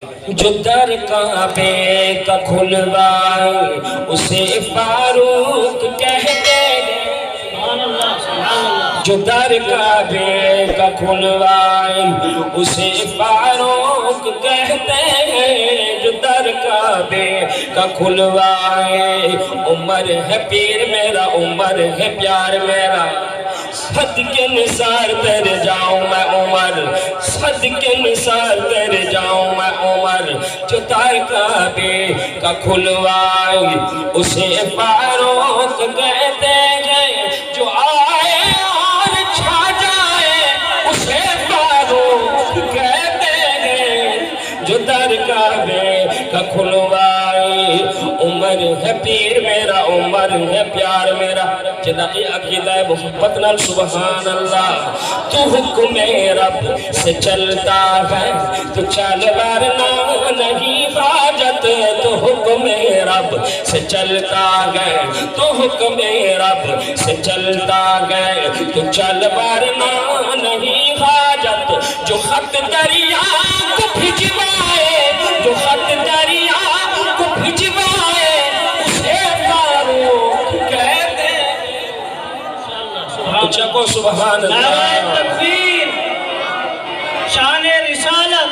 جو در کعبے کا کھلوائے اسے فاروق کہتے ہیں، جو در کعبے کا کھلوائے اسے فاروق کہتے ہیں، جو در کعبے کا کھلوائے عمر ہے پیر میرا، عمر ہے پیار میرا، صدقے نثار تیرے جاؤں میں عمر، صدقے نثار تیرے جاؤں میں عمر، جو در کعبے کا کھلوائے اسے فاروق کہتے ہیں، جو آئے اور چھا جائے اسے فاروق کہتے ہیں، جو در کعبے کا کھلوائے عمر ہے پیر میرا، عمر ہے پیار میرا، جدائی عقیدہ محبت نال سبحان اللہ۔ تو حکم رب سے چلتا ہے تو چل ورنہ نہیں حاجت، تو حکم رب سے چلتا ہے تو حکم رب سے چلتا ہے تو چل ورنہ نہیں حاجت، جو خط دریا کو بھجوائے، جو خط دریا کو بھجوائے اسے فاروق کہتے ہیں۔ چکو سبحان اللہ۔ نعرہ تکبیر، شان رسالت،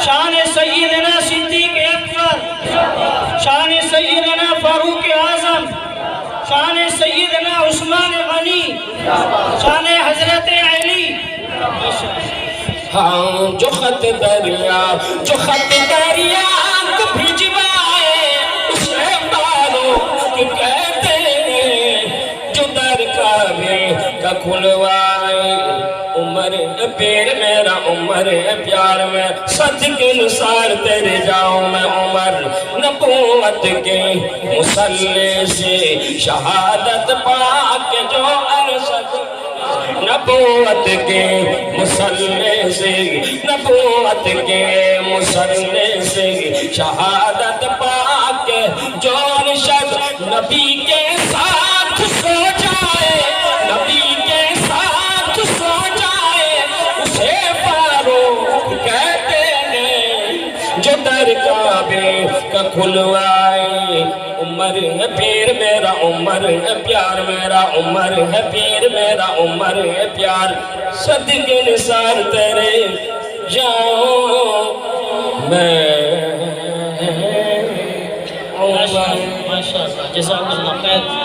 شان سیدنا صدیق اکبر، شان سیدنا فاروق اعظم، شان سیدنا عثمان غنی، شان حضرت علی۔ ہاں جو خط دریا، جو خط دریا کو بھجوائے اسے فاروق کہتے ہیں، جو در کعبے کا کھلوائے عمر ہے پیر میرا، عمر ہے پیار میں، صدقے نثار تیرے جاؤں میں عمر، نبوت کے مصلی سے شہادت پا کے جو ارشد، نبوت کے مصلی سے، نبوت کے مصلی سے شہادت پا کے جو ارشد نبی کے ساتھ سو جائے، نبی کے ساتھ سو جائے اسے فاروق کہتے ہیں، جو در کعبے کا کھلوائے عمر ہے پیر میرا، عمر ہے پیار میرا، عمر ہے پیر میرا، عمر ہے پیار، صدقے نثار تیرے جاؤں میں عمر۔ ماشاءاللہ، جزاک اللہ خیر۔